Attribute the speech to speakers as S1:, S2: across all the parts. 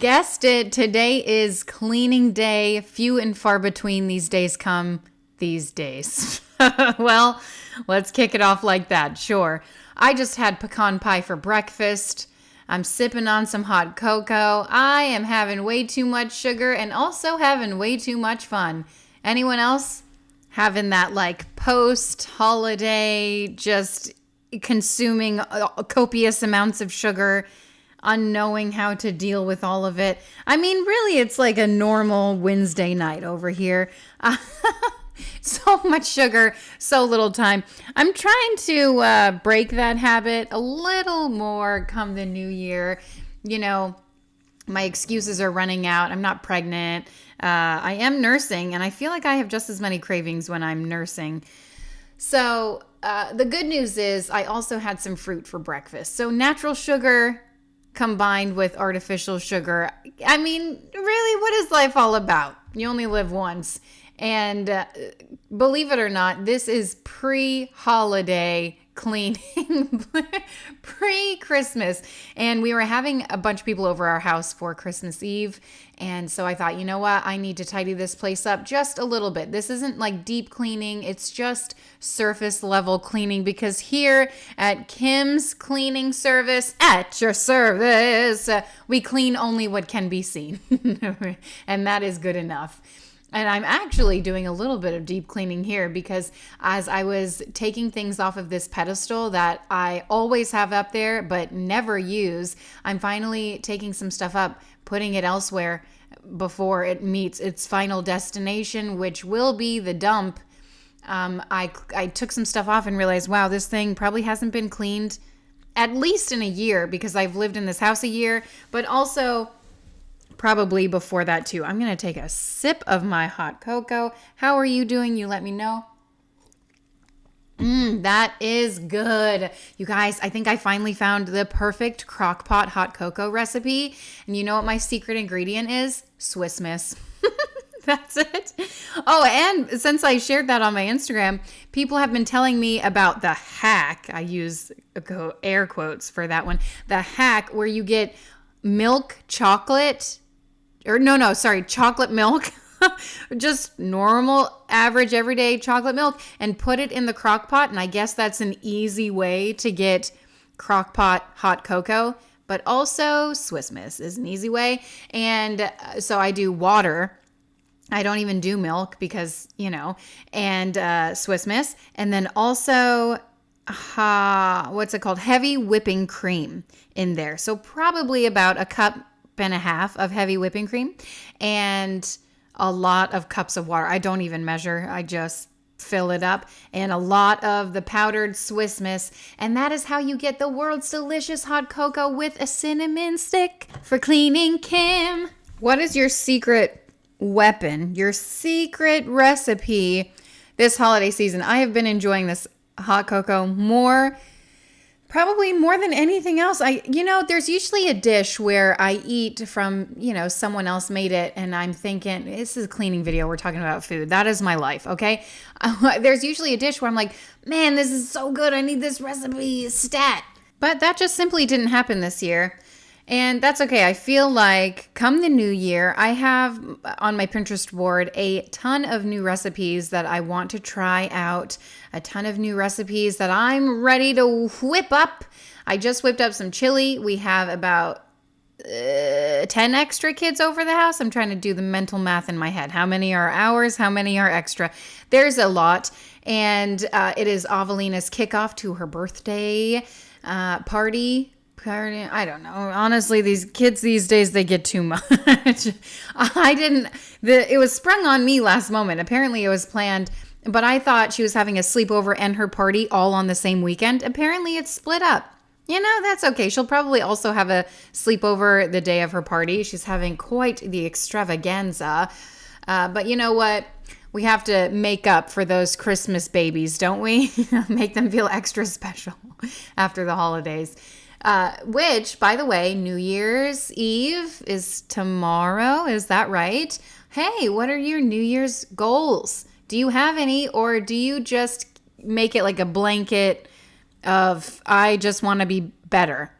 S1: guessed it. Today is cleaning day. Few and far between these days come these days. Well, let's kick it off like that. Sure. I just had pecan pie for breakfast. I'm sipping on some hot cocoa. I am having way too much sugar and also having way too much fun. Anyone else having that like post-holiday, just consuming copious amounts of sugar, unknowing how to deal with all of it? I mean, really, it's like a normal Wednesday night over here. So much sugar, so little time. I'm trying to break that habit a little more come the new year. You know, my excuses are running out. I'm not pregnant. I am nursing, and I feel like I have just as many cravings when I'm nursing. So the good news is I also had some fruit for breakfast. So natural sugar combined with artificial sugar. I mean, really, what is life all about? You only live once. And believe it or not, this is pre-holiday cleaning, pre-Christmas. And we were having a bunch of people over our house for Christmas Eve. And so I thought, you know what? I need to tidy this place up just a little bit. This isn't like deep cleaning. It's just surface level cleaning, because here at Kim's Cleaning Service, at your service, we clean only what can be seen. And that is good enough. And I'm actually doing a little bit of deep cleaning here, because as I was taking things off of this pedestal that I always have up there but never use, I'm finally taking some stuff up, putting it elsewhere before it meets its final destination, which will be the dump. I took some stuff off and realized, wow, this thing probably hasn't been cleaned at least in a year, because I've lived in this house a year, but also probably before that too. I'm going to take a sip of my hot cocoa. How are you doing? You let me know. That is good. You guys, I think I finally found the perfect crockpot hot cocoa recipe. And you know what my secret ingredient is? Swiss Miss. That's it. Oh, and since I shared that on my Instagram, people have been telling me about the hack. I use air quotes for that one. The hack where you get milk chocolate, chocolate milk, just normal, average, everyday chocolate milk, and put it in the crock pot. And I guess that's an easy way to get crock pot hot cocoa, but also Swiss Miss is an easy way. And so I do water. I don't even do milk because, and Swiss Miss. And then also, what's it called? Heavy whipping cream in there. So probably about a cup and a half of heavy whipping cream and a lot of cups of water. I don't even measure. I just fill it up, and a lot of the powdered Swiss Miss. And that is how you get the world's delicious hot cocoa with a cinnamon stick for cleaning Kim. What is your secret weapon, your secret recipe this holiday season? I have been enjoying this hot cocoa probably more than anything else. There's usually a dish where I eat from, someone else made it, and I'm thinking, this is a cleaning video. We're talking about food. That is my life, okay? There's usually a dish where I'm like, man, this is so good. I need this recipe stat. But that just simply didn't happen this year. And that's okay. I feel like come the new year, I have on my Pinterest board a ton of new recipes that I want to try out, a ton of new recipes that I'm ready to whip up. I just whipped up some chili. We have about 10 extra kids over the house. I'm trying to do the mental math in my head. How many are ours? How many are extra? There's a lot. And it is Avelina's kickoff to her birthday party. I don't know. Honestly, these kids these days, they get too much. It was sprung on me last moment. Apparently it was planned, but I thought she was having a sleepover and her party all on the same weekend. Apparently it's split up. That's okay. She'll probably also have a sleepover the day of her party. She's having quite the extravaganza. But you know what? We have to make up for those Christmas babies, don't we? Make them feel extra special after the holidays. Which, by the way, New Year's Eve is tomorrow. Is that right? Hey, what are your New Year's goals? Do you have any, or do you just make it like a blanket of, I just want to be better?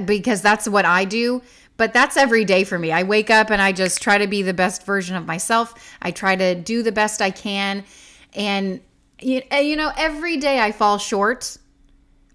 S1: Because that's what I do. But that's every day for me. I wake up and I just try to be the best version of myself. I try to do the best I can. And, every day I fall short,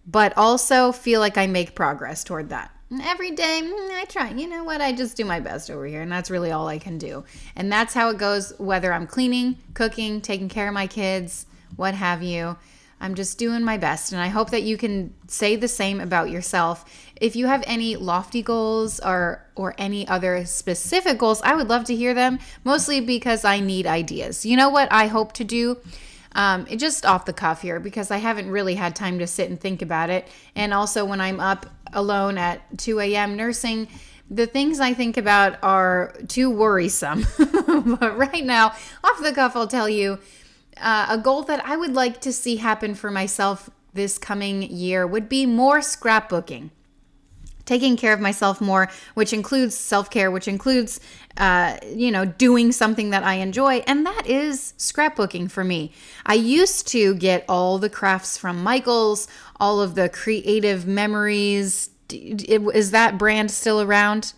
S1: but also feel like I make progress toward that. Every day, I try. You know what? I just do my best over here, and that's really all I can do. And that's how it goes, whether I'm cleaning, cooking, taking care of my kids, what have you. I'm just doing my best, and I hope that you can say the same about yourself. If you have any lofty goals or any other specific goals, I would love to hear them, mostly because I need ideas. You know what I hope to do? Just off the cuff here, because I haven't really had time to sit and think about it. And also when I'm up alone at 2 a.m. nursing, the things I think about are too worrisome. But right now, off the cuff, I'll tell you a goal that I would like to see happen for myself this coming year would be more scrapbooking. Taking care of myself more, which includes self-care, which includes, doing something that I enjoy. And that is scrapbooking for me. I used to get all the crafts from Michael's, all of the creative memories. Is that brand still around?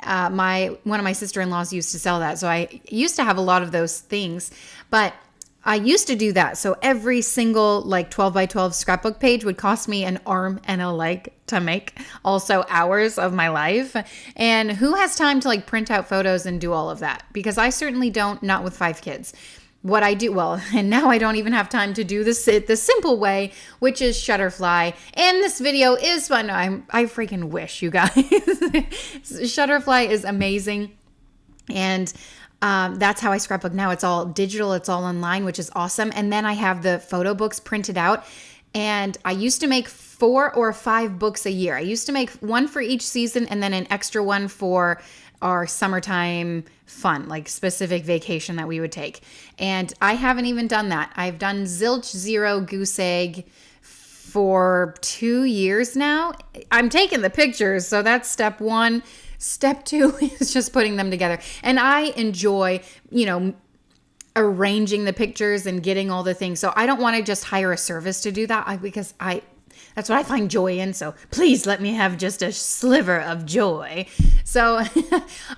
S1: One of my sister-in-laws used to sell that. So I used to have a lot of those things, but I used to do that. So every single 12 by 12 scrapbook page would cost me an arm and a leg to make. Also hours of my life. And who has time to print out photos and do all of that? Because I certainly don't, not with 5 kids. What I do, and now I don't even have time to do this the simple way, which is Shutterfly. And this video is fun. I freaking wish, you guys. Shutterfly is amazing. And that's how I scrapbook now. It's all digital. It's all online, which is awesome. And then I have the photo books printed out. And I used to make 4 or 5 books a year. I used to make one for each season and then an extra one for our summertime fun, specific vacation that we would take. And I haven't even done that. I've done Zilch, Zero, Goose Egg for 2 years now. I'm taking the pictures, so that's step 1. Step 2 is just putting them together. And I enjoy, arranging the pictures and getting all the things. So I don't want to just hire a service to do that because that's what I find joy in. So please let me have just a sliver of joy. So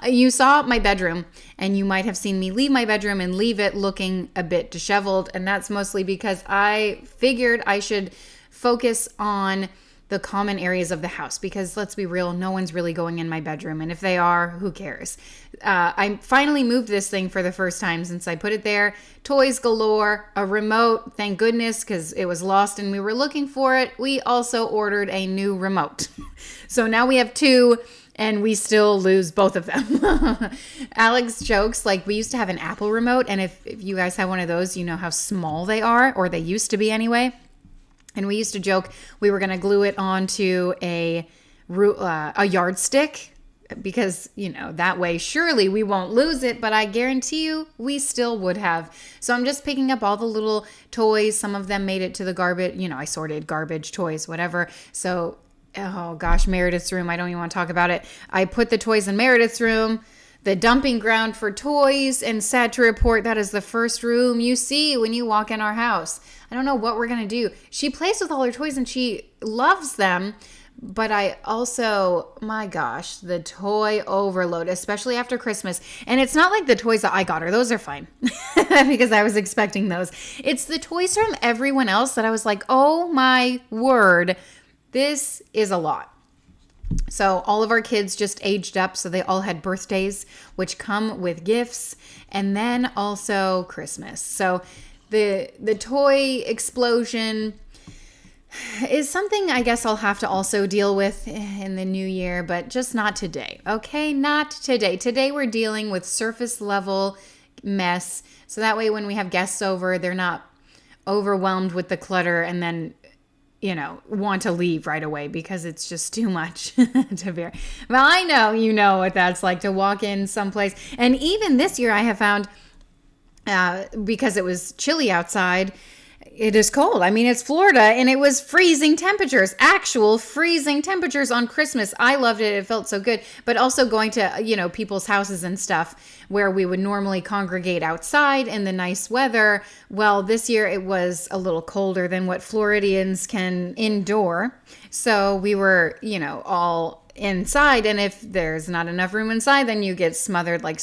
S1: you saw my bedroom, and you might have seen me leave my bedroom and leave it looking a bit disheveled. And that's mostly because I figured I should focus on the common areas of the house, because let's be real, no one's really going in my bedroom. And if they are, who cares? I finally moved this thing for the first time since I put it there. Toys galore, a remote, thank goodness, because it was lost and we were looking for it. We also ordered a new remote. So now we have 2 and we still lose both of them. Alex jokes, we used to have an Apple remote. And if you guys have one of those, you know how small they are, or they used to be anyway. And we used to joke we were going to glue it onto a yardstick because, that way surely we won't lose it. But I guarantee you we still would have. So I'm just picking up all the little toys. Some of them made it to the garbage. I sorted garbage, toys, whatever. So, oh gosh, Meredith's room. I don't even want to talk about it. I put the toys in Meredith's room. The dumping ground for toys, and sad to report, that is the first room you see when you walk in our house. I don't know what we're going to do. She plays with all her toys and she loves them, but I also, my gosh, the toy overload, especially after Christmas. And it's not like the toys that I got her. Those are fine because I was expecting those. It's the toys from everyone else that I was like, oh my word, this is a lot. So all of our kids just aged up, so they all had birthdays, which come with gifts, and then also Christmas. So the toy explosion is something I guess I'll have to also deal with in the new year, but just not today. Okay, not today. Today we're dealing with surface level mess, so that way when we have guests over, they're not overwhelmed with the clutter and then want to leave right away because it's just too much to bear. Well, I know you know what that's like to walk in someplace. And even this year I have found, because it was chilly outside, It is cold. I mean, it's Florida and it was freezing temperatures, actual freezing temperatures on Christmas. I loved it. It felt so good. But also going to, people's houses and stuff where we would normally congregate outside in the nice weather. Well, this year it was a little colder than what Floridians can endure. So we were, all inside, and if there's not enough room inside, then you get smothered like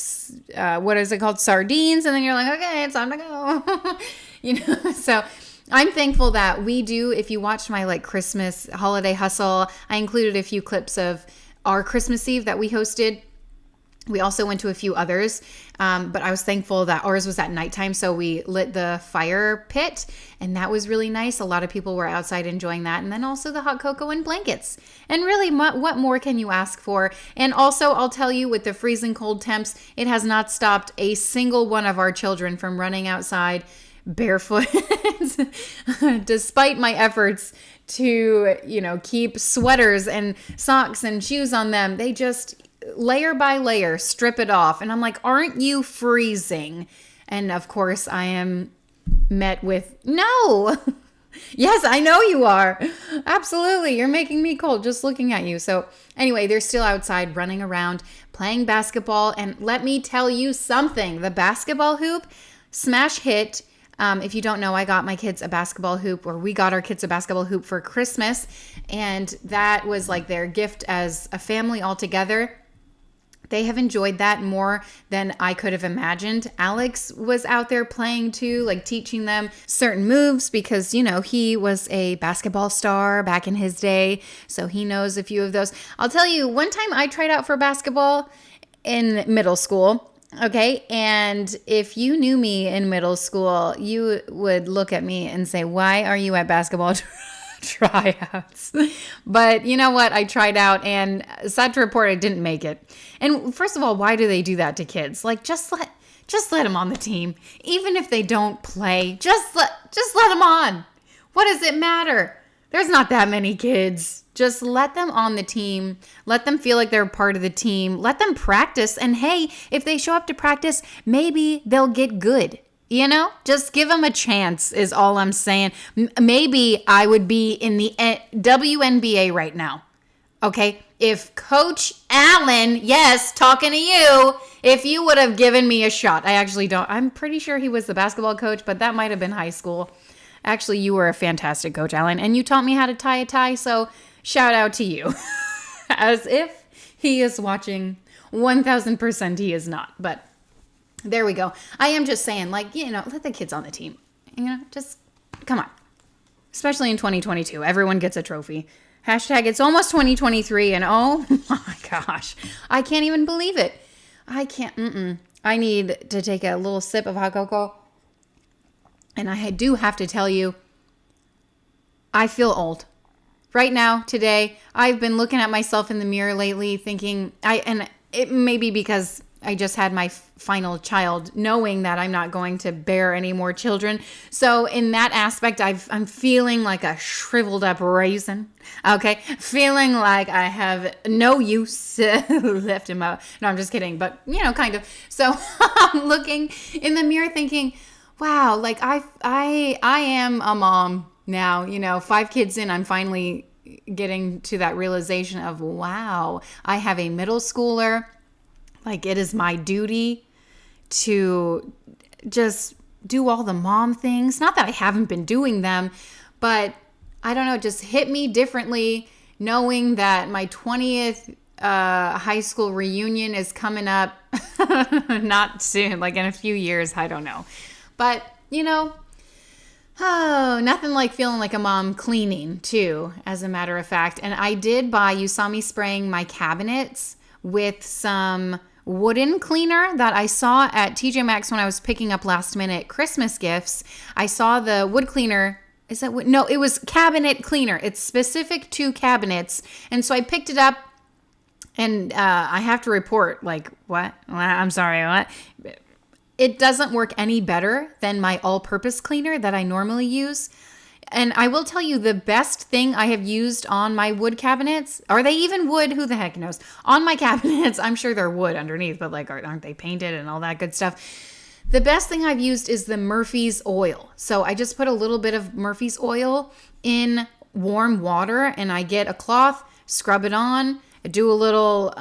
S1: what is it called, sardines, and then you're like, okay, it's time to go. So I'm thankful that we do. If you watched my Christmas holiday hustle, I included a few clips of our Christmas Eve that we hosted. We also went to a few others, but I was thankful that ours was at nighttime, so we lit the fire pit, and that was really nice. A lot of people were outside enjoying that, and then also the hot cocoa and blankets. And really, what more can you ask for? And also, I'll tell you, with the freezing cold temps, it has not stopped a single one of our children from running outside barefoot, despite my efforts to, keep sweaters and socks and shoes on them. They just layer by layer strip it off, and I'm like, aren't you freezing? And of course I am met with, no. Yes, I know you are. Absolutely, you're making me cold just looking at you. So anyway, they're still outside running around playing basketball, and let me tell you something, the basketball hoop smash hit. If you don't know, I got my kids a basketball hoop, or we got our kids a basketball hoop for Christmas, and that was their gift as a family all together. They have enjoyed that more than I could have imagined. Alex was out there playing too, teaching them certain moves because, he was a basketball star back in his day. So he knows a few of those. I'll tell you, one time I tried out for basketball in middle school. Okay. And if you knew me in middle school, you would look at me and say, why are you at basketball tryouts? But you know what? I tried out, and sad to report, I didn't make it. And first of all, why do they do that to kids? Just let them on the team. Even if they don't play, just let them on. What does it matter? There's not that many kids. Just let them on the team. Let them feel like they're part of the team. Let them practice. And hey, if they show up to practice, maybe they'll get good. Just give them a chance is all I'm saying. Maybe I would be in the WNBA right now. Okay? If Coach Allen, yes, talking to you, if you would have given me a shot. I actually don't. I'm pretty sure he was the basketball coach, but that might have been high school. Actually, you were a fantastic coach, Allen, and you taught me how to tie a tie, so shout out to you. As if he is watching. 1,000% he is not, but there we go. I am just saying, let the kids on the team. Just come on. Especially in 2022. Everyone gets a trophy. Hashtag it's almost 2023, and oh my gosh. I can't even believe it. I can't. I need to take a little sip of hot cocoa. And I do have to tell you, I feel old. Right now, today, I've been looking at myself in the mirror lately thinking, and it may be because I just had my final child, knowing that I'm not going to bear any more children. So in that aspect, I'm feeling like a shriveled up raisin. Okay. Feeling like I have no use left in my, no, I'm just kidding. But kind of. So I'm looking in the mirror thinking, wow, I am a mom now, 5 kids in, I'm finally getting to that realization of, wow, I have a middle schooler. It is my duty to just do all the mom things. Not that I haven't been doing them, but I don't know, it just hit me differently knowing that my 20th high school reunion is coming up not soon, in a few years, I don't know. But, nothing like feeling like a mom cleaning too, as a matter of fact. And I did buy, you saw me spraying my cabinets with some wooden cleaner that I saw at TJ Maxx when I was picking up last minute Christmas gifts. I saw the wood cleaner. Is that wood? No, it was cabinet cleaner. It's specific to cabinets. And so I picked it up, and I have to report, what? I'm sorry, what? It doesn't work any better than my all-purpose cleaner that I normally use. And I will tell you, the best thing I have used on my wood cabinets, are they even wood? Who the heck knows? On my cabinets, I'm sure they're wood underneath, but aren't they painted and all that good stuff? The best thing I've used is the Murphy's oil. So I just put a little bit of Murphy's oil in warm water and I get a cloth, scrub it on, I do a little,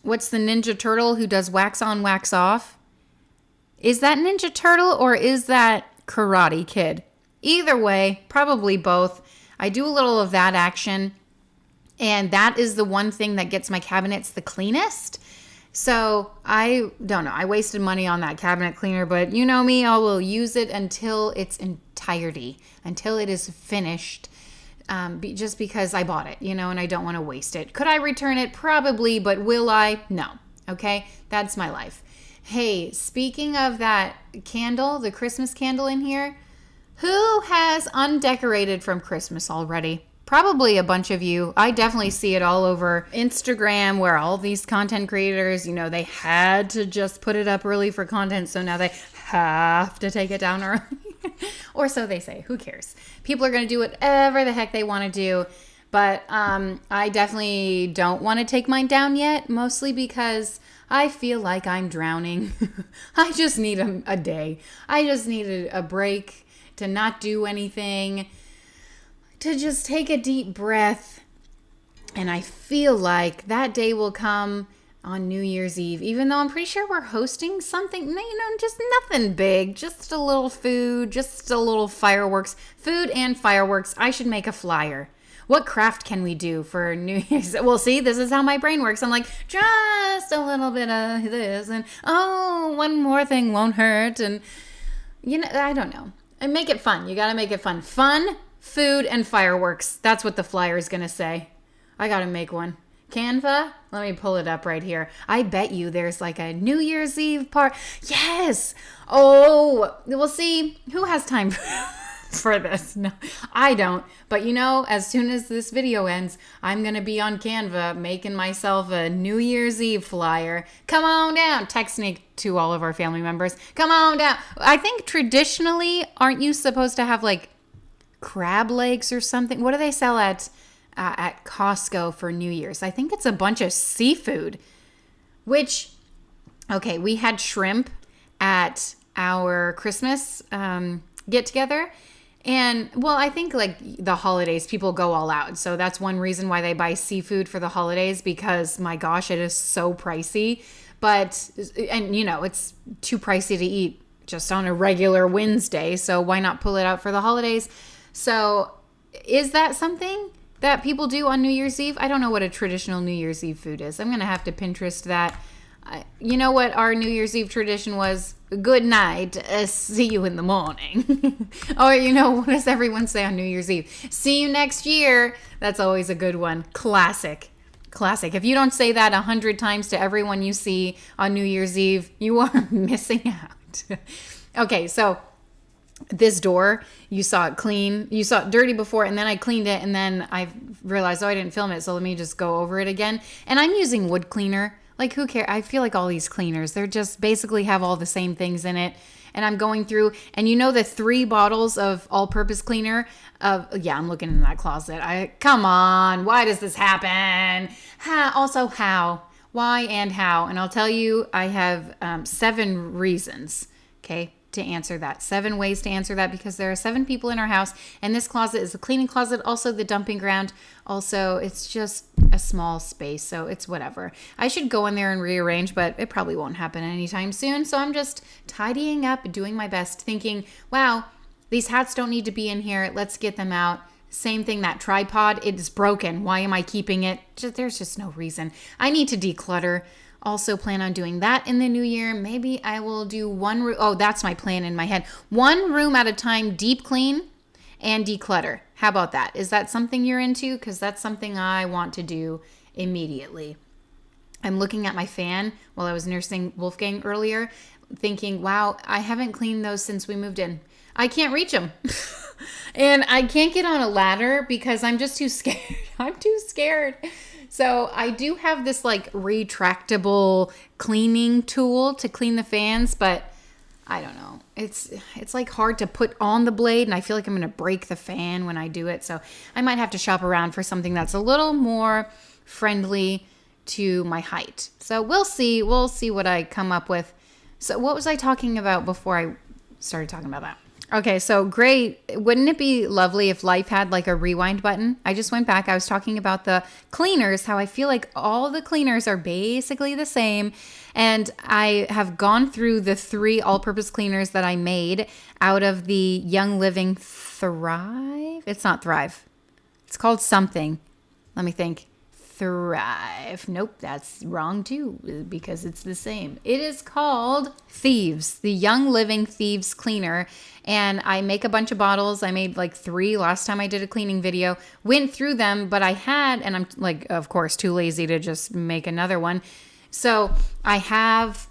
S1: what's the Ninja Turtle who does wax on, wax off? Is that Ninja Turtle or is that Karate Kid? Either way, probably both. I do a little of that action, and that is the one thing that gets my cabinets the cleanest. So I don't know. I wasted money on that cabinet cleaner, but you know me, I will use it until its entirety, until it is finished, just because I bought it, and I don't want to waste it. Could I return it? Probably, but will I? No. Okay, that's my life. Hey, speaking of that candle, the Christmas candle in here, who has undecorated from Christmas already? Probably a bunch of you. I definitely see it all over Instagram where all these content creators, they had to just put it up early for content, so now they have to take it down early. Or so they say. Who cares? People are going to do whatever the heck they want to do. But I definitely don't want to take mine down yet, mostly because I feel like I'm drowning. I just need a day. I just need a break to not do anything, to just take a deep breath. And I feel like that day will come on New Year's Eve, even though I'm pretty sure we're hosting something, just nothing big, just a little food, just a little fireworks, food and fireworks. I should make a flyer. What craft can we do for New Year's? Well, see, this is how my brain works. I'm like, just a little bit of this, and one more thing won't hurt, and I don't know. And make it fun. You got to make it fun. Fun, food, and fireworks. That's what the flyer is going to say. I got to make one. Canva? Let me pull it up right here. I bet you there's like a New Year's Eve part. Yes! Oh, we'll see. Who has time for this? No, I don't. But as soon as this video ends, I'm going to be on Canva making myself a New Year's Eve flyer. Come on down. Texting to all of our family members. Come on down. I think traditionally, aren't you supposed to have like crab legs or something? What do they sell at Costco for New Year's? I think it's a bunch of seafood, which, okay, we had shrimp at our Christmas get together. And well, I think like the holidays, people go all out. So that's one reason why they buy seafood for the holidays, because my gosh, it is so pricey. But, and it's too pricey to eat just on a regular Wednesday. So why not pull it out for the holidays? So is that something that people do on New Year's Eve? I don't know what a traditional New Year's Eve food is. I'm going to have to Pinterest that. You know what our New Year's Eve tradition was? Good night. See you in the morning. Or, what does everyone say on New Year's Eve? See you next year. That's always a good one. Classic. If you don't say that 100 times to everyone you see on New Year's Eve, you are missing out. Okay, so this door, you saw it clean. You saw it dirty before, and then I cleaned it, and then I realized, I didn't film it, so let me just go over it again. And I'm using wood cleaner. Like, who cares? I feel like all these cleaners, they're just basically have all the same things in it. And I'm going through, and the 3 bottles of all-purpose cleaner I'm looking in that closet. Come on, why does this happen? How? Why and how? And I'll tell you, I have 7 reasons, okay, to answer that. 7 ways to answer that, because there are 7 people in our house, and this closet is a cleaning closet, also the dumping ground. Also, it's just a small space, so it's whatever. I should go in there and rearrange, but it probably won't happen anytime soon. So I'm just tidying up, doing my best, thinking, wow, these hats don't need to be in here. Let's get them out. Same thing, that tripod, it is broken. Why am I keeping it? There's just no reason. I need to declutter. Also plan on doing that in the new year. Maybe I will do one room. Oh, that's my plan in my head. One room at a time, deep clean and declutter. How about that? Is that something you're into? Because that's something I want to do immediately. I'm looking at my fan while I was nursing Wolfgang earlier, thinking, wow, I haven't cleaned those since we moved in. I can't reach them. And I can't get on a ladder because I'm just too scared. I'm too scared. So I do have this like retractable cleaning tool to clean the fans, but I don't know. It's like hard to put on the blade, and I feel like I'm going to break the fan when I do it. So I might have to shop around for something that's a little more friendly to my height. So we'll see. We'll see what I come up with. So what was I talking about before I started talking about that? Okay, so great. Wouldn't it be lovely if life had like a rewind button? I just went back. I was talking about the cleaners, how I feel like all the cleaners are basically the same. And I have gone through the 3 all-purpose cleaners that I made out of the Young Living Thrive. It's not Thrive. It's called something. Let me think. Thrive. Nope, that's wrong too, because it's the same. It is called Thieves, the Young Living Thieves Cleaner. And I make a bunch of bottles. I made like 3 last time I did a cleaning video. Went through them, but I had, and I'm like, of course, too lazy to just make another one. So I have,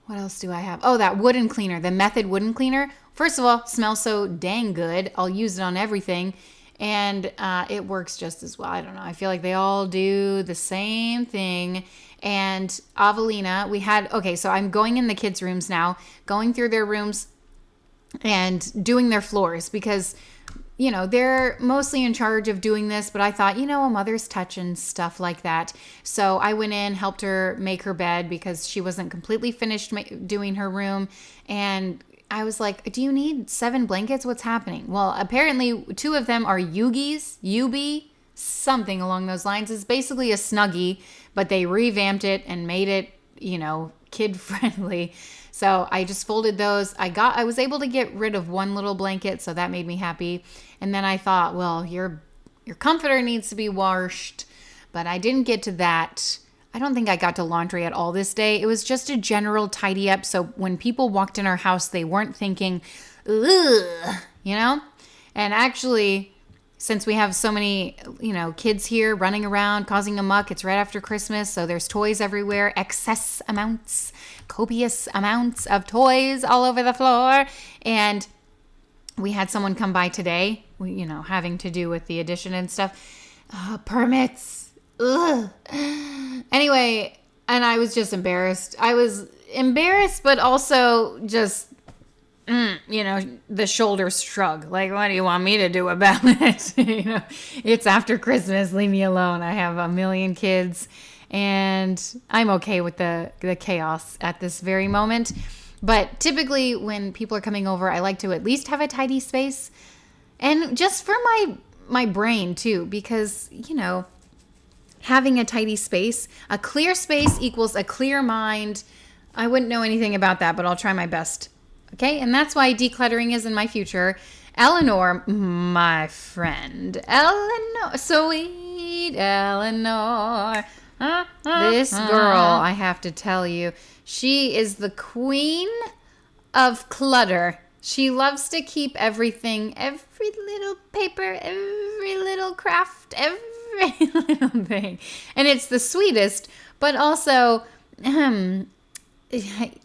S1: what else do I have? Oh, that wooden cleaner, the Method wooden cleaner. First of all, smells so dang good. I'll use it on everything. And it works just as well. I don't know. I feel like they all do the same thing. And Avelina, so I'm going in the kids' rooms now, going through their rooms and doing their floors because, they're mostly in charge of doing this. But I thought, a mother's touch and stuff like that. So I went in, helped her make her bed because she wasn't completely finished doing her room. And I was like, do you need 7 blankets? What's happening? Well, apparently 2 of them are Yubi, something along those lines. It's basically a Snuggie, but they revamped it and made it, kid friendly. So I just folded those. I was able to get rid of 1 little blanket, so that made me happy. And then I thought, well, your comforter needs to be washed, but I didn't get to that. I don't think I got to laundry at all this day. It was just a general tidy up. So when people walked in our house, they weren't thinking, ugh, And actually, since we have so many, kids here running around, causing a muck, it's right after Christmas. So there's toys everywhere, copious amounts of toys all over the floor. And we had someone come by today, having to do with the addition and stuff. Permits. Ugh. Anyway, and I was just embarrassed. I was embarrassed, but also just, the shoulders shrug. Like, what do you want me to do about it? It's after Christmas. Leave me alone. I have a million kids, and I'm okay with the chaos at this very moment. But typically, when people are coming over, I like to at least have a tidy space, and just for my brain too, because having a tidy space, a clear space equals a clear mind. I wouldn't know anything about that, but I'll try my best. Okay, and that's why decluttering is in my future. Eleanor, my friend, sweet Eleanor. This girl, I have to tell you, she is the queen of clutter. She loves to keep everything, every little paper, every little craft, every little thing. And it's the sweetest, but also,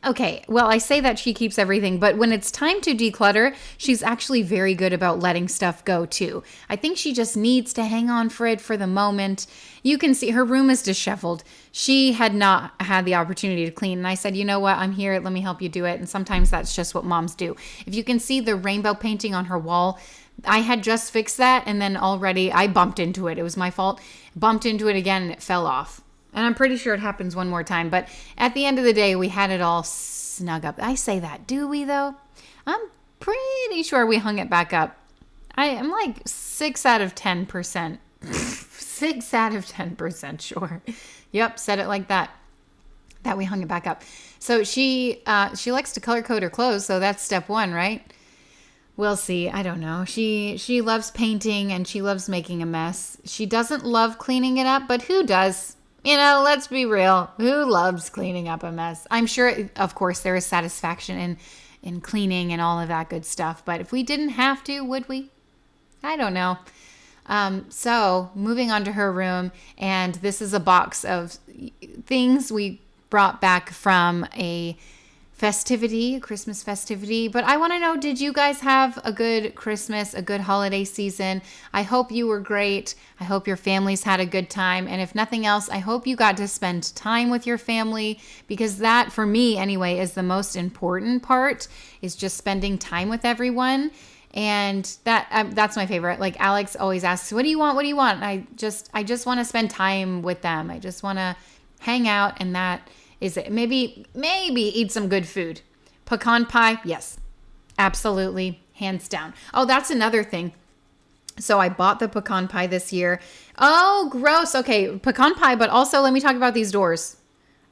S1: okay, well, I say that she keeps everything, but when it's time to declutter, she's actually very good about letting stuff go too. I think she just needs to hang on for it for the moment. You can see her room is disheveled. She had not had the opportunity to clean. And I said, you know what? I'm here. Let me help you do it. And sometimes that's just what moms do. If you can see the rainbow painting on her wall, I had just fixed that, and then already I bumped into it. It was my fault. Bumped into it again, and it fell off. And I'm pretty sure it happens one more time. But at the end of the day, we had it all snug up. I say that. Do we, though? I'm pretty sure we hung it back up. I'm like 6 out of 10%. 6 out of 10% sure. Yep, said it like that. That we hung it back up. So she likes to color code her clothes, so that's step 1, right? We'll see. I don't know. She loves painting and she loves making a mess. She doesn't love cleaning it up, but who does? Let's be real. Who loves cleaning up a mess? I'm sure, of course, there is satisfaction in cleaning and all of that good stuff. But if we didn't have to, would we? I don't know. So moving on to her room, and this is a box of things we brought back from a Christmas festivity. But I want to know, did you guys have a good Christmas, a good holiday season? I hope you were great. I hope your families had a good time. And if nothing else, I hope you got to spend time with your family, because that, for me anyway, is the most important part, is just spending time with everyone. And that's my favorite. Like Alex always asks, what do you want? What do you want? And I just want to spend time with them. I just want to hang out, and that is it? Maybe eat some good food. Pecan pie, yes, absolutely, hands down. Oh, that's another thing. So I bought the pecan pie this year. Oh, gross. Okay, pecan pie, but also let me talk about these doors.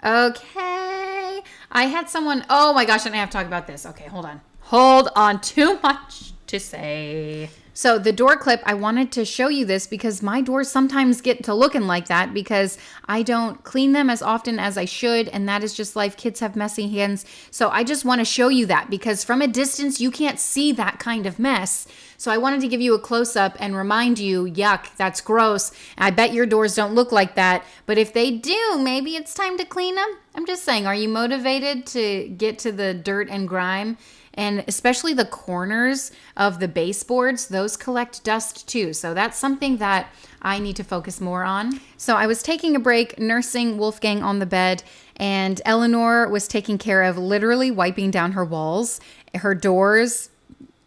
S1: Okay. I had someone, oh my gosh, and I have to talk about this. Okay, hold on. Hold on, too much to say. So the door clip, I wanted to show you this because my doors sometimes get to looking like that because I don't clean them as often as I should, and that is just life. Kids have messy hands. So I just want to show you that because from a distance, you can't see that kind of mess. So I wanted to give you a close-up and remind you, yuck, that's gross. I bet your doors don't look like that, but if they do, maybe it's time to clean them. I'm just saying, are you motivated to get to the dirt and grime? And especially the corners of the baseboards, those collect dust too. So that's something that I need to focus more on. So I was taking a break, nursing Wolfgang on the bed, and Eleanor was taking care of literally wiping down her walls, her doors,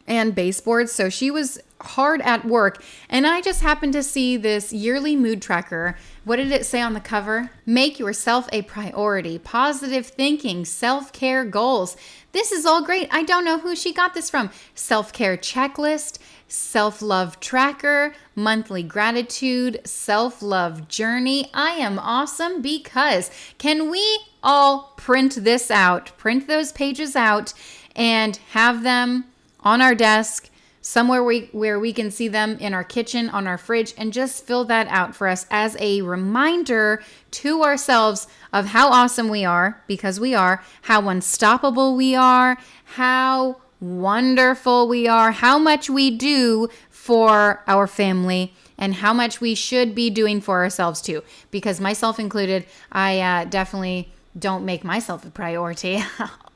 S1: and baseboards. So she was hard at work. And I just happened to see this yearly mood tracker. What did it say on the cover? Make yourself a priority. Positive thinking, self-care goals. This is all great. I don't know who she got this from. Self-care checklist, self-love tracker, monthly gratitude, self-love journey. I am awesome because can we all print this out, print those pages out and have them on our desk, somewhere where we can see them in our kitchen, on our fridge, and just fill that out for us as a reminder to ourselves of how awesome we are, because we are, how unstoppable we are, how wonderful we are, how much we do for our family, and how much we should be doing for ourselves too. Because myself included, I definitely don't make myself a priority.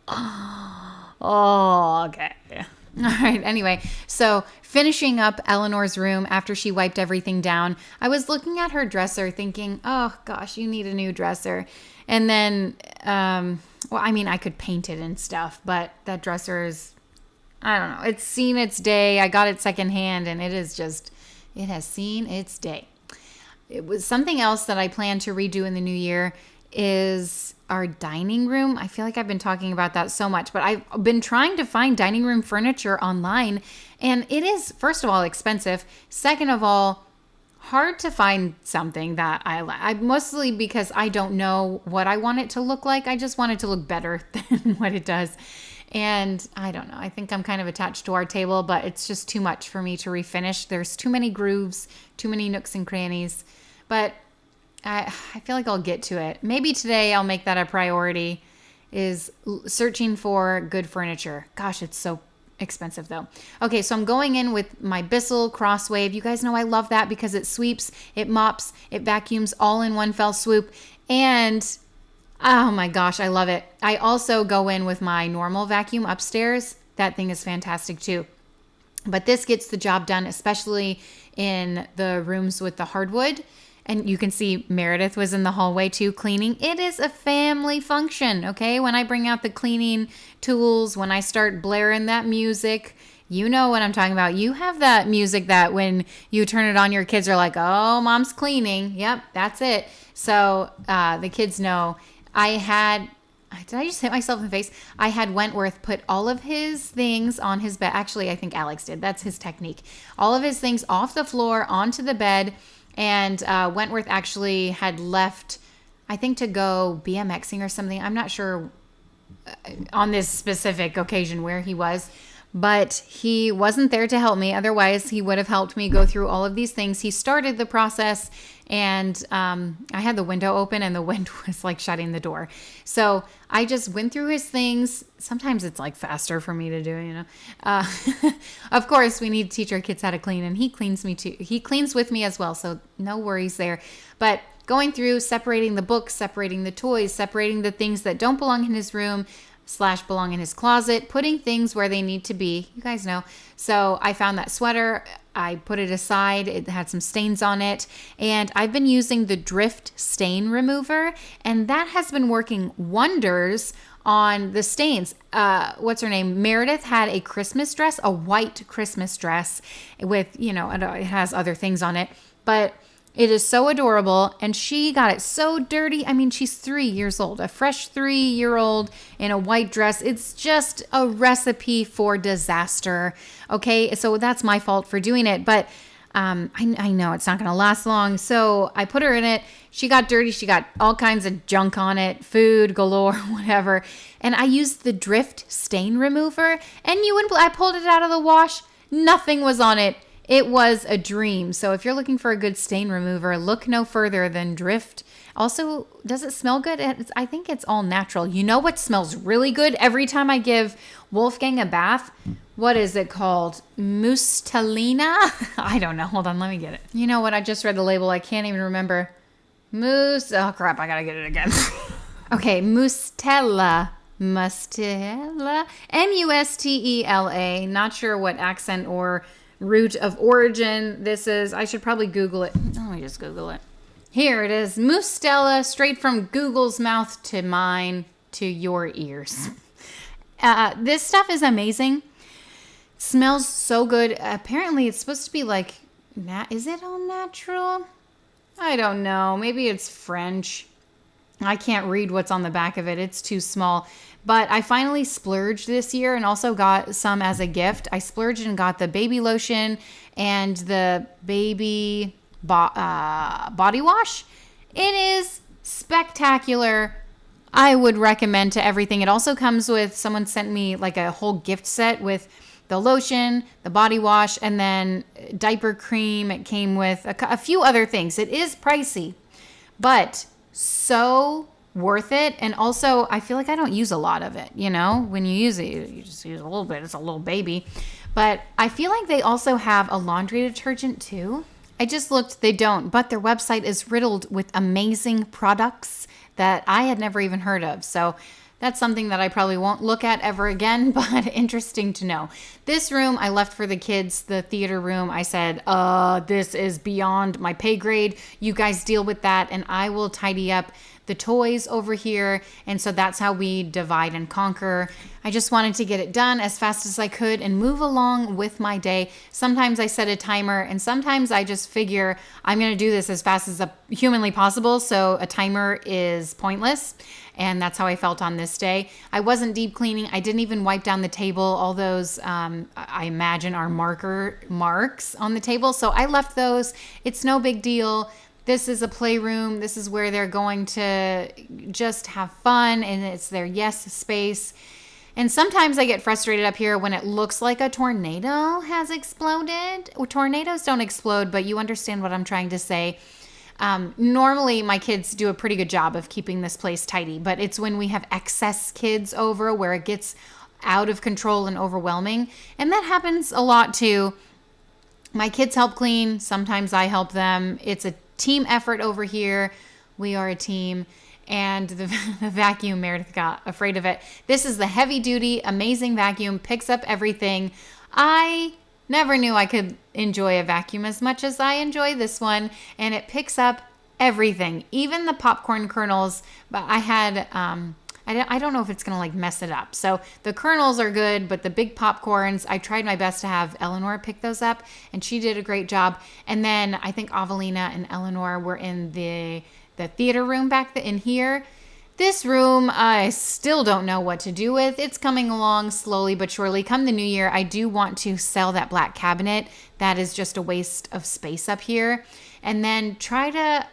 S1: Oh, okay. All right. Anyway, so finishing up Eleanor's room after she wiped everything down, I was looking at her dresser thinking, oh gosh, you need a new dresser. And then, well, I mean, I could paint it and stuff, but that dresser is, I don't know, it's seen its day. I got it secondhand and it has seen its day. It was something else that I plan to redo in the new year is our dining room. I feel like I've been talking about that so much, but I've been trying to find dining room furniture online, and it is, first of all, expensive. Second of all, hard to find something that I mostly because I don't know what I want it to look like. I just want it to look better than what it does. And I don't know. I think I'm kind of attached to our table, but it's just too much for me to refinish. There's too many grooves, too many nooks and crannies. But I feel like I'll get to it. Maybe today I'll make that a priority, is searching for good furniture. Gosh, it's so expensive though. Okay, so I'm going in with my Bissel Crosswave. You guys know I love that because it sweeps, it mops, it vacuums all in one fell swoop. And oh my gosh, I love it. I also go in with my normal vacuum upstairs. That thing is fantastic too. But this gets the job done, especially in the rooms with the hardwood. And you can see Meredith was in the hallway too cleaning. It is a family function, okay? When I bring out the cleaning tools, when I start blaring that music, you know what I'm talking about. You have that music that when you turn it on, your kids are like, oh, mom's cleaning. Yep, that's it. So the kids know. Did I just hit myself in the face? I had Wentworth put all of his things on his bed. Actually, I think Alex did. That's his technique. All of his things off the floor onto the bed. And Wentworth actually had left, I think, to go BMXing or something. I'm not sure on this specific occasion where he was, but he wasn't there to help me. Otherwise, he would have helped me go through all of these things. He started the process, and I had the window open, and the wind was like shutting the door. So I just went through his things. Sometimes it's like faster for me to do, you know. Of course, we need to teach our kids how to clean, and he cleans me too. He cleans with me as well, so no worries there. But going through, separating the books, separating the toys, separating the things that don't belong in his room / belong in his closet, putting things where they need to be. You guys know. So I found that sweater. I put it aside. It had some stains on it. And I've been using the Drift Stain Remover. And that has been working wonders on the stains. What's her name? Meredith had a Christmas dress, a white Christmas dress with, you know, it has other things on it. But It is so adorable, and she got it so dirty. I mean, she's 3 years old, a fresh 3-year-old in a white dress. It's just a recipe for disaster. Okay, so that's my fault for doing it, but I know it's not going to last long. So I put her in it. She got dirty. She got all kinds of junk on it, food galore, whatever. And I used the Drift stain remover, and I pulled it out of the wash. Nothing was on it. It was a dream. So if you're looking for a good stain remover, look no further than Drift. Also, does it smell good? I think it's all natural. You know what smells really good? Every time I give Wolfgang a bath, what is it called? Mustelina? I don't know. Hold on, let me get it. You know what? I just read the label. I can't even remember. Oh crap, I gotta get it again. Okay, Mustela. Mustela. Mustela. Not sure what accent or root of origin this is. I should probably Google it. Let me just Google it. Here it is. Mustela, straight from Google's mouth to mine to your ears. This stuff is amazing. Smells so good. Apparently it's supposed to be like, is it all natural? I don't know. Maybe it's French. I can't read what's on the back of it. It's too small. But I finally splurged this year and also got some as a gift. I splurged and got the baby lotion and the baby body wash. It is spectacular. I would recommend to everything. It also comes with, someone sent me like a whole gift set with the lotion, the body wash, and then diaper cream. It came with a few other things. It is pricey, but so worth it. And also, I feel like I don't use a lot of it. You know, when you use it, you just use a little bit. It's a little baby. But I feel like they also have a laundry detergent too. I just looked, they don't, but their website is riddled with amazing products that I had never even heard of. So that's something that I probably won't look at ever again, but interesting to know. This room I left for the kids, the theater room. I said, this is beyond my pay grade. You guys deal with that, and I will tidy up the toys over here. And so that's how we divide and conquer. I just wanted to get it done as fast as I could and move along with my day. Sometimes I set a timer, and sometimes I just figure I'm going to do this as fast as humanly possible. So a timer is pointless. And that's how I felt on this day. I wasn't deep cleaning. I didn't even wipe down the table. All those, I imagine, are marks on the table. So I left those. It's no big deal. This is a playroom. This is where they're going to just have fun, and it's their yes space. And sometimes I get frustrated up here when it looks like a tornado has exploded. Tornadoes don't explode, but you understand what I'm trying to say. Normally my kids do a pretty good job of keeping this place tidy, but it's when we have excess kids over where it gets out of control and overwhelming. And that happens a lot too. My kids help clean. Sometimes I help them. It's a team effort over here. We are a team. And the vacuum, Meredith got afraid of it. This is the heavy duty, amazing vacuum, picks up everything. I never knew I could enjoy a vacuum as much as I enjoy this one, and it picks up everything, even the popcorn kernels. But I had, I don't know if it's going to like mess it up. So the kernels are good, but the big popcorns, I tried my best to have Eleanor pick those up, and she did a great job. And then I think Avelina and Eleanor were in the theater room back in here. This room, I still don't know what to do with. It's coming along slowly but surely. Come the new year, I do want to sell that black cabinet. That is just a waste of space up here. And then try to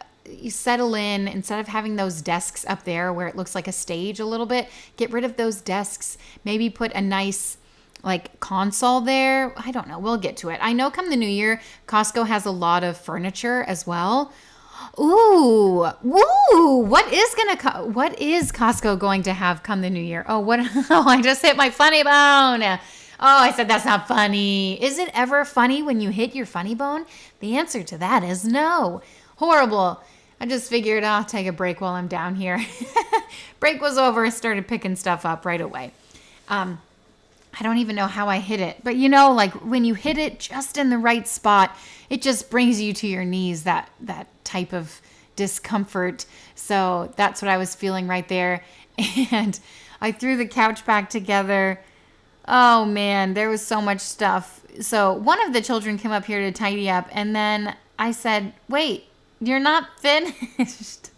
S1: settle in, instead of having those desks up there where it looks like a stage a little bit, get rid of those desks. Maybe put a nice like console there. I don't know. We'll get to it. I know come the new year, Costco has a lot of furniture as well. Ooh, woo! What is Costco going to have come the new year? Oh, what? Oh, I just hit my funny bone. Oh, I said that's not funny. Is it ever funny when you hit your funny bone? The answer to that is no. Horrible. I just figured I'll take a break while I'm down here. Break was over. I started picking stuff up right away. I don't even know how I hit it. But you know, like when you hit it just in the right spot, it just brings you to your knees, that type of discomfort. So that's what I was feeling right there. And I threw the couch back together. Oh man, there was so much stuff. So one of the children came up here to tidy up, and then I said, wait, You're not finished.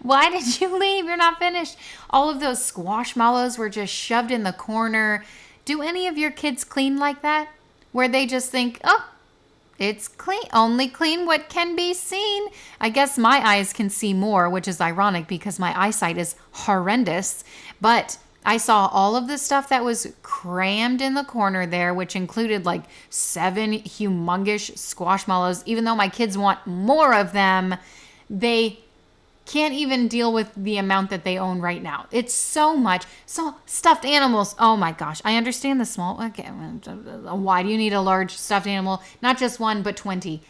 S1: Why did you leave? You're not finished. All of those squashmallows were just shoved in the corner. Do any of your kids clean like that? Where they just think, oh, it's clean, only clean what can be seen. I guess my eyes can see more, which is ironic because my eyesight is horrendous. But I saw all of the stuff that was crammed in the corner there, which included like 7 humongous squashmallows. Even though my kids want more of them, they can't even deal with the amount that they own right now. It's so much. So stuffed animals. Oh my gosh. I understand the small. Okay. Why do you need a large stuffed animal? Not just one, but 20.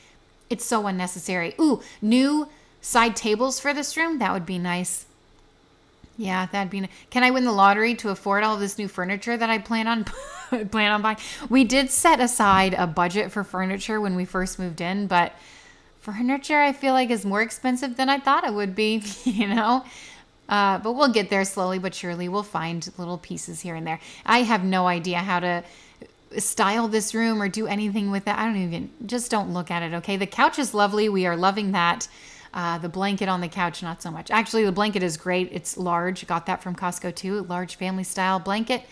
S1: It's so unnecessary. Ooh, new side tables for this room. That would be nice. Yeah, that'd be. Can I win the lottery to afford all of this new furniture that I plan on buying? We did set aside a budget for furniture when we first moved in, but furniture I feel like is more expensive than I thought it would be, But we'll get there slowly but surely. We'll find little pieces here and there. I have no idea how to style this room or do anything with it. Just don't look at it, okay? The couch is lovely. We are loving that. The blanket on the couch, not so much. Actually, the blanket is great. It's large. Got that from Costco too. Large family style blanket.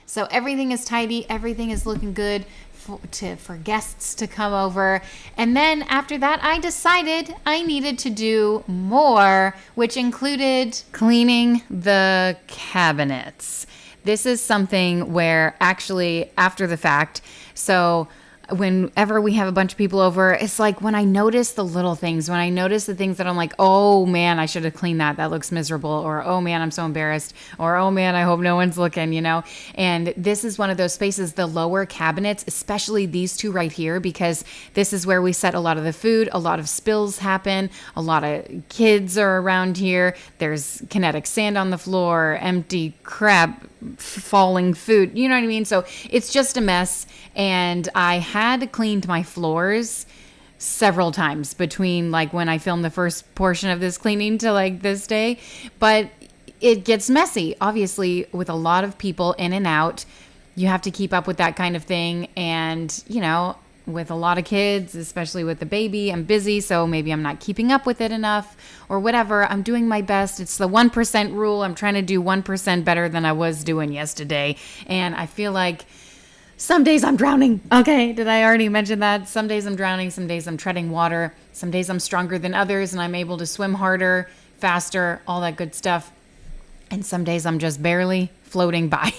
S1: So everything is tidy. Everything is looking good for guests to come over. And then after that, I decided I needed to do more, which included cleaning the cabinets. This is something where actually after the fact, so whenever we have a bunch of people over, it's like when I notice the little things, when I notice the things that I'm like, oh man, I should have cleaned that. That looks miserable. Or, oh man, I'm so embarrassed. Or, oh man, I hope no one's looking, And this is one of those spaces, the lower cabinets, especially these two right here, because this is where we set a lot of the food. A lot of spills happen. A lot of kids are around here. There's kinetic sand on the floor, empty crap, falling food, you know what I mean? So it's just a mess. And I had cleaned my floors several times between like when I filmed the first portion of this cleaning to like this day, but it gets messy. Obviously, with a lot of people in and out, you have to keep up with that kind of thing. And, with a lot of kids, especially with the baby, I'm busy, so maybe I'm not keeping up with it enough or whatever. I'm doing my best. It's the 1% rule. I'm trying to do 1% better than I was doing yesterday. And I feel like some days I'm drowning. Okay, did I already mention that? Some days I'm drowning. Some days I'm treading water. Some days I'm stronger than others and I'm able to swim harder, faster, all that good stuff. And some days I'm just barely floating by.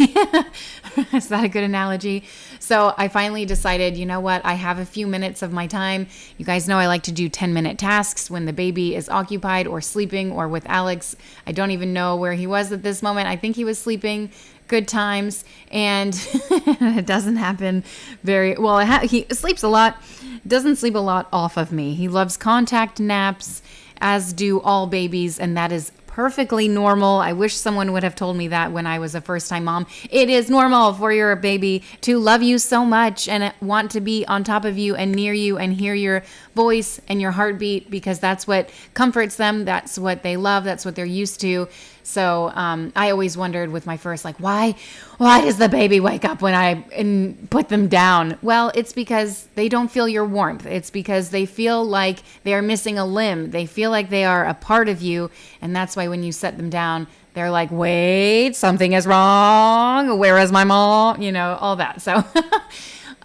S1: Is that a good analogy? So I finally decided, you know what? I have a few minutes of my time. You guys know I like to do 10-minute tasks when the baby is occupied or sleeping or with Alex. I don't even know where he was at this moment. I think he was sleeping. Good times. And it doesn't happen very well. He sleeps a lot. Doesn't sleep a lot off of me. He loves contact naps, as do all babies. And that is perfectly normal. I wish someone would have told me that when I was a first-time mom. It is normal for your baby to love you so much and want to be on top of you and near you and hear your voice and your heartbeat, because that's what comforts them. That's what they love. That's what they're used to. So I always wondered with my first, like, why does the baby wake up when I put them down? Well, it's because they don't feel your warmth. It's because they feel like they are missing a limb. They feel like they are a part of you. And that's why when you set them down, they're like, wait, something is wrong. Where is my mom? All that. So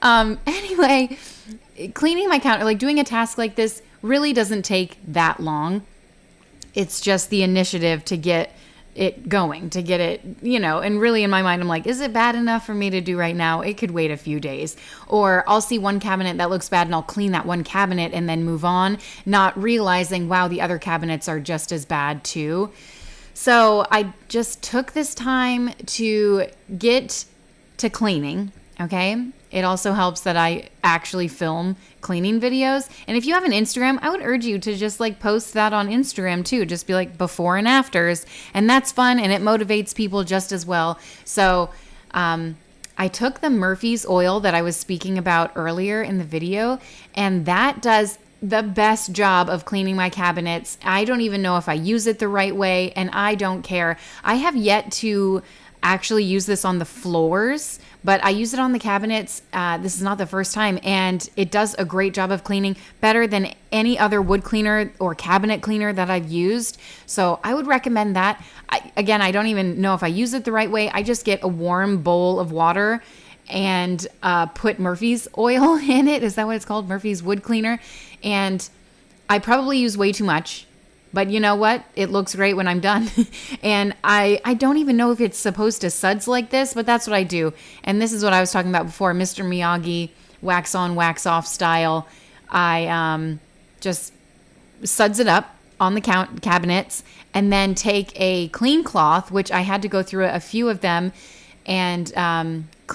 S1: anyway, cleaning my counter, like doing a task like this really doesn't take that long. It's just the initiative to get it going, to get it, and really in my mind, I'm like, is it bad enough for me to do right now? It could wait a few days. Or I'll see one cabinet that looks bad and I'll clean that one cabinet and then move on, not realizing, wow, the other cabinets are just as bad too. So I just took this time to get to cleaning, okay? It also helps that I actually film cleaning videos. And if you have an Instagram, I would urge you to just post that on Instagram too. Just be like before and afters. And that's fun and it motivates people just as well. So I took the Murphy's oil that I was speaking about earlier in the video, and that does the best job of cleaning my cabinets. I don't even know if I use it the right way, and I don't care. I have yet to actually use this on the floors, but I use it on the cabinets. This is not the first time, and it does a great job of cleaning, better than any other wood cleaner or cabinet cleaner that I've used. So I would recommend that. Again, I don't even know if I use it the right way. I just get a warm bowl of water and put Murphy's oil in it. Is that what it's called? Murphy's wood cleaner. And I probably use way too much. But you know what? It looks great when I'm done. And I don't even know if it's supposed to suds like this, but that's what I do. And this is what I was talking about before, Mr. Miyagi, wax on, wax off style. I just suds it up on the cabinets and then take a clean cloth, which I had to go through a few of them. And,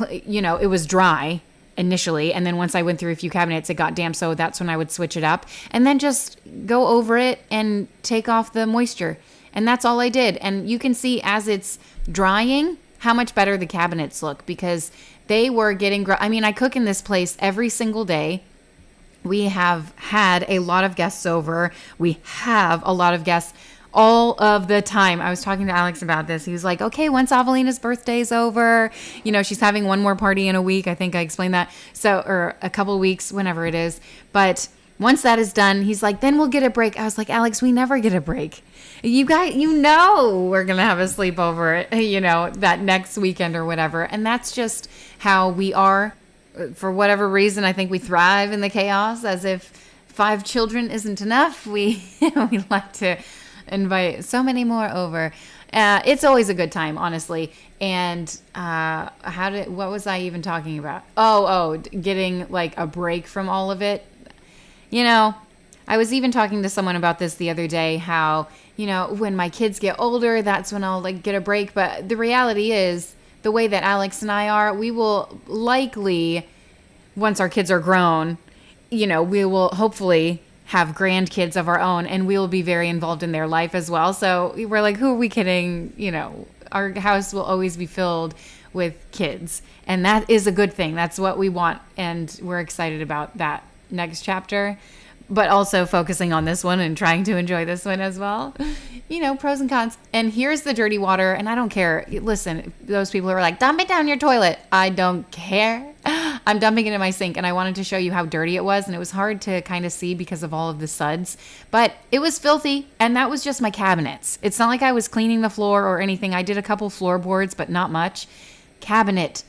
S1: it was dry initially, and then once I went through a few cabinets, it got damp, so that's when I would switch it up, and then just go over it and take off the moisture, and that's all I did. And you can see as it's drying how much better the cabinets look, because they were getting I cook in this place every single day. We have had a lot of guests over. We have a lot of guests all of the time. I was talking to Alex about this. He was like, okay, once Avelina's birthday's over, she's having one more party in a week. I think I explained that. So, or a couple of weeks, whenever it is. But once that is done, he's like, then we'll get a break. I was like, Alex, we never get a break. You guys, we're going to have a sleepover, that next weekend or whatever. And that's just how we are. For whatever reason, I think we thrive in the chaos, as if 5 children isn't enough. We like to invite so many more over. It's always a good time, honestly. And what was I even talking about? Getting like a break from all of it. I was even talking to someone about this the other day, how, when my kids get older, that's when I'll like get a break. But the reality is, the way that Alex and I are, we will likely, once our kids are grown, we will hopefully have grandkids of our own, and we will be very involved in their life as well. So we're like, who are we kidding? Our house will always be filled with kids, and that is a good thing. That's what we want, and we're excited about that next chapter, but also focusing on this one and trying to enjoy this one as well. Pros and cons. And here's the dirty water, and I don't care. Listen, those people who are like, dump it down your toilet. I don't care. I'm dumping it in my sink, and I wanted to show you how dirty it was, and it was hard to kind of see because of all of the suds, but it was filthy, and that was just my cabinets. It's not like I was cleaning the floor or anything. I did a couple floorboards, but not much. Cabinets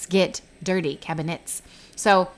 S1: get dirty, cabinets. So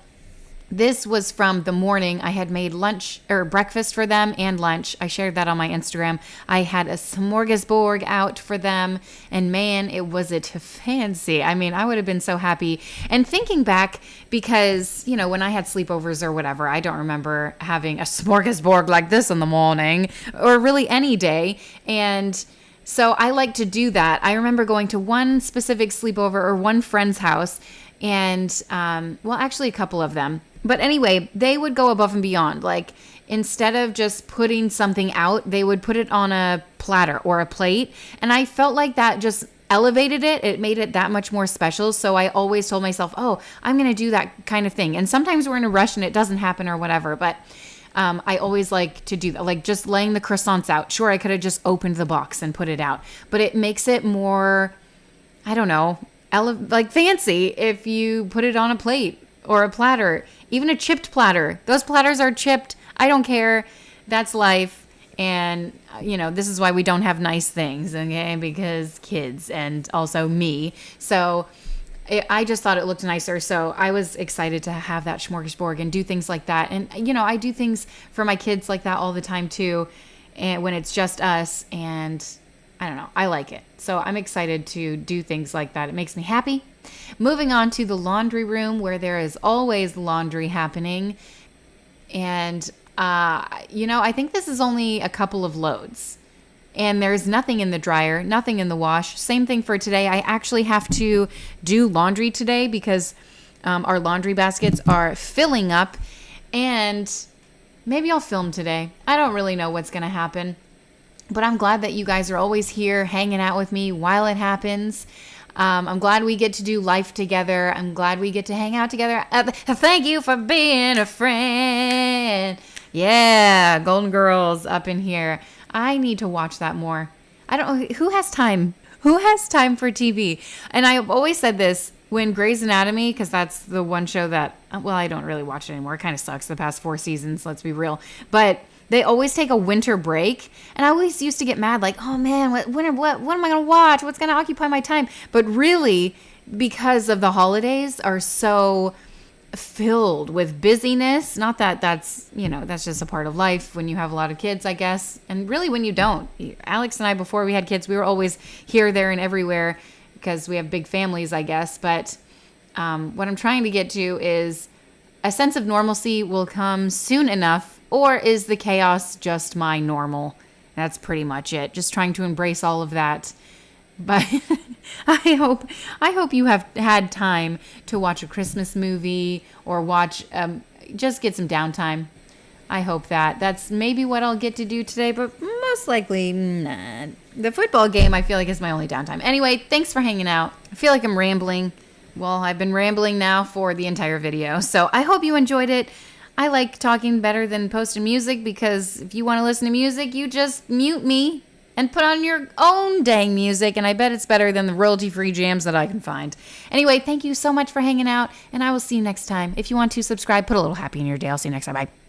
S1: this was from the morning. I had made lunch or breakfast for them and lunch. I shared that on my Instagram. I had a smorgasbord out for them, and man, was it fancy. I would have been so happy. And thinking back, because, when I had sleepovers or whatever, I don't remember having a smorgasbord like this in the morning, or really any day. And so I like to do that. I remember going to one specific sleepover or one friend's house, and, actually a couple of them. But anyway, they would go above and beyond. Like, instead of just putting something out, they would put it on a platter or a plate. And I felt like that just elevated it. It made it that much more special. So I always told myself, I'm going to do that kind of thing. And sometimes we're in a rush and it doesn't happen or whatever. But I always like to do that, like just laying the croissants out. Sure, I could have just opened the box and put it out. But it makes it more, I don't know, like fancy if you put it on a plate or a platter, even a chipped platter. Those platters are chipped. I don't care. That's life. And, this is why we don't have nice things, okay? Because kids and also me. So I just thought it looked nicer. So I was excited to have that smorgasbord and do things like that. And, I do things for my kids like that all the time too. And when it's just us, and I don't know, I like it. So I'm excited to do things like that. It makes me happy. Moving on to the laundry room, where there is always laundry happening. And, I think this is only a couple of loads. And there's nothing in the dryer, nothing in the wash. Same thing for today. I actually have to do laundry today because our laundry baskets are filling up. And maybe I'll film today. I don't really know what's going to happen. But I'm glad that you guys are always here hanging out with me while it happens. I'm glad we get to do life together. I'm glad we get to hang out together. Thank you for being a friend. Yeah, Golden Girls up in here. I need to watch that more. I don't know. Who has time? Who has time for TV? And I've always said this. when Grey's Anatomy, because that's the one show that, well, I don't really watch it anymore. It kind of sucks the past 4 seasons, let's be real. But they always take a winter break. And I always used to get mad, like, oh man, what am I going to watch? What's going to occupy my time? But really, because of the holidays are so filled with busyness, not that that's, that's just a part of life when you have a lot of kids, I guess. And really when you don't. Alex and I, before we had kids, we were always here, there, and everywhere, because we have big families, I guess. But what I'm trying to get to is a sense of normalcy will come soon enough, or is the chaos just my normal? That's pretty much it. Just trying to embrace all of that. But I hope you have had time to watch a Christmas movie or watch, just get some downtime. I hope that's maybe what I'll get to do today, but most likely not. The football game, I feel like, is my only downtime. Anyway, thanks for hanging out. I feel like I'm rambling. Well, I've been rambling now for the entire video, so I hope you enjoyed it. I like talking better than posting music, because if you want to listen to music, you just mute me and put on your own dang music, and I bet it's better than the royalty-free jams that I can find. Anyway, thank you so much for hanging out, and I will see you next time. If you want to subscribe, put a little happy in your day. I'll see you next time. Bye.